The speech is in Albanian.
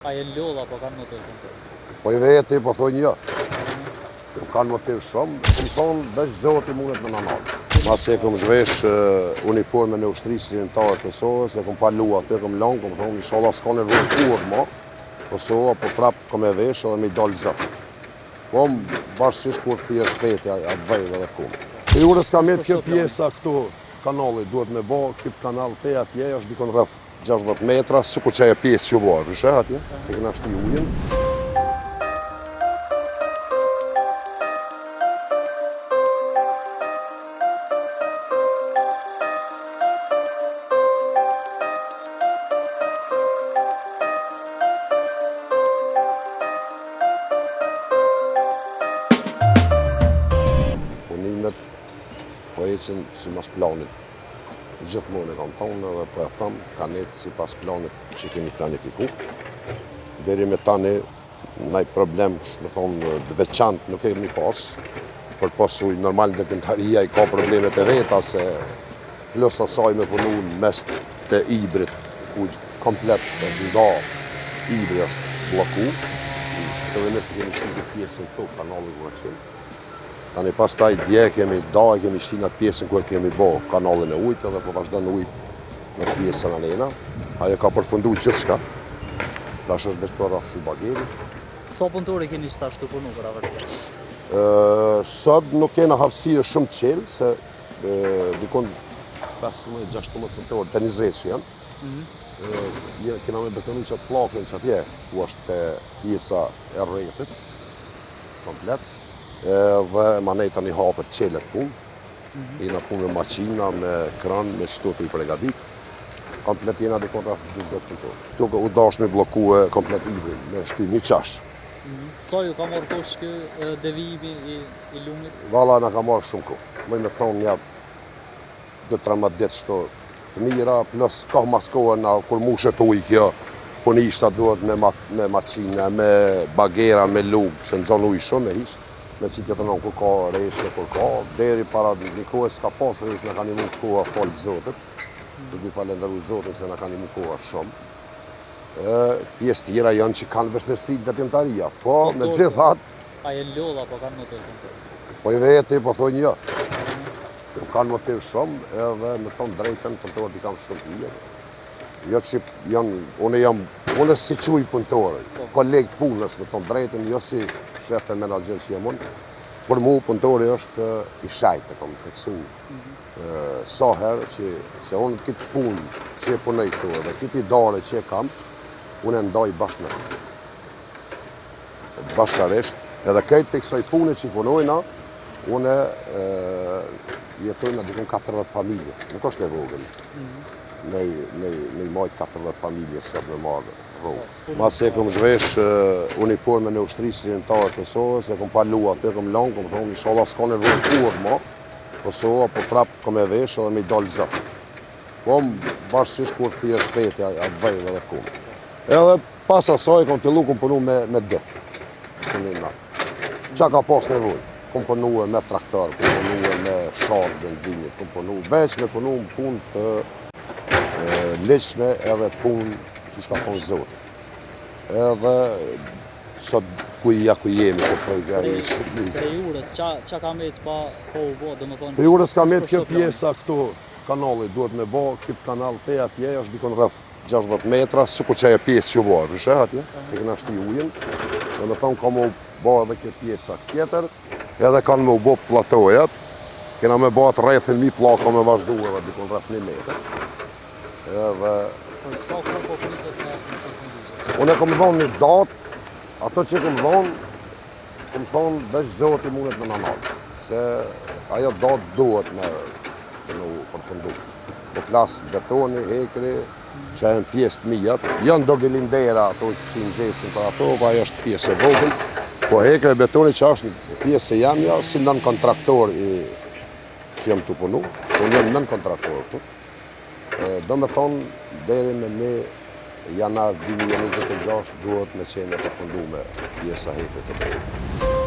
A jenë lodha, po kanë motiv kontor? Po i veti, po thonë jo. Kanë motiv shumë, këmë thonë, veç zoti mundet me nanalë. Mas e këmë zhvesh uniforme në ushtrisë ligjënare të Kosovës, e këmë palu aty, këmë lanë, këmë thonë, inshallah s'ka nevojë kurrë ma, Kosova, po prapë këmë e vesh edhe me i dalë zëtë. Po më bashkëshisht kur të jeshtë feti, atë vejve dhe kumë. Për jure s'ka mirë kjo pjesa këtu, kanali duhet me bo, këtë kanal te atje, është dikon rrëth 60 metra, sikur që e pjesë që bërë, rëshë atje, që këna shti ujën. Punimet po eqen si mas planit. Gjithmonë e kam thonë dhe po e thëmë, kanë ecë si pas planit që kemi planifiku. Deri me tani, naj problem, me thonë, veçant nuk kemi pas, për posu normal ndërtimtaria i ka problemet e veta, se plus asaj me punu në mes të Ibrit, ku komplet të nga Ibri është bloku, të dhe nësë kemi shqitë pjesën të kanalin Guraçin. Tani pas taj dje kemi shqinat pjesën ku e kemi bo kanalin e ujtë edhe po vazhdo në ujtë në pjesën anena. Ajo ka përfundu gjithë shka. Tash është veç për rafshu bageri. Sa punëtore keni që ta shtu punu për avërësisht? Sot nuk kena hapësirë shumë të qelë, se dikon 15-16 punëtore, të 20 që janë. Kena me betonu që të plakin që atje, ku është pjesa e rrejtit, komplet. Dhe ma nejta një hapët qelet punë, jena punë me maqina, me kran, me qëtu të i pregadit. Komplet jena dikon rraf 20 punëtore. Tuk u dash me blokue komplet Ibri, me shty një qash. Sa ju ka marrë kosh kë devijimi i lumit? Valla na ka marrë shumë kohë. Mëj me thonë një 2-13 ditë shto të mira, plus ka maskohen kur mushet ujë kjo, punishta duhet me maqina, me bagera, me lugë, se në zonë ujë shumë e hishë. Me që të nënë kur ka reshje, kur ka, deri para një kohë s'ka pas reshje, në ka një mund koha falë Zotit. Të dy falenderu Zotit se në ka një mund koha shumë. Pjesë tjera janë që kanë vështirësi ndërtimtaria, po me gjithat. A jenë lodha, po kanë motiv kontor? Po i veti, po thonë jo. Kanë motiv shumë, edhe me thonë drejten, punëtorët i kam shumë të mirë. Jo që unë si quj punëtore, kolegë punës, me thonë drejten, jo si shef e menager që jam unë. Për mu, punëtori është i shajtë, kom të kësu. Sa herë që unë këtë punë që e punoj këtu, dhe këtë i dare që e kam, unë e ndaj bashkë me këtu. Bashkarisht, edhe këtë për kësoj punë që i punojna, unë jetojna dikun 40 familje, nuk është e vogël. Me i majtë 40 familje sot me marrë rrugë. Mas e këmë zhvesh uniforme në ushtrisë ligjënare të Kosovës, e këmë palu aty, këmë lanë, këmë thonë, inshallah s'ka nevojë kurrë ma, Kosova, po prapë këmë e vesh edhe me i dalë zëtë. Po më bashkëshisht kur të jeshtë feti, atë vejve dhe kumë. Edhe pas asaj këmë fillu këmë punu me dëpë. Qa ka pas nevojë? Këmë punu me traktor, këmë punu me sharë benzinit, këmë punu veç me punu në punë të leqme edhe punë që shka thonë Zotit. Edhe sot ku jemi, kur për i shqipnisë. Për jures, qa ka met pa po u bo, dhe më thonë? Për jures ka met kjo pjesa këtu, kanali duhet me bo, këtë kanal te atje, është dikon rrëth 60 metra, sikur që e pjesë që bërë, rëshë atje, që këna shti ujën. Dhe me thonë ka me u bo edhe kjo pjesa tjetër, edhe kanë me u bo platojat, kena me bo atë rrethin mi plaka me vazhdu edhe dikon rrëth 1 metër. Edhe... Sa kohë po pritet me përfundimit? Unë e kom dhonë një datë, ato që kom thonë veç Zoti mundet me nanalë, se ajo datë duhet me përfundu. Po flasë betoni, hekri, që e në pjesë të mijat, janë do gilindera ato që në gjesin për ato, pa ajo është pjesë e vogël, po hekri e betoni që është pjesë e jamja, si nën kontraktor që jam të punu, që unë jam nën kontraktor këtu. Do me thonë, deri me 1 janar 2026 duhet me qenë e përfundu me pjesa hekrit të brejtë.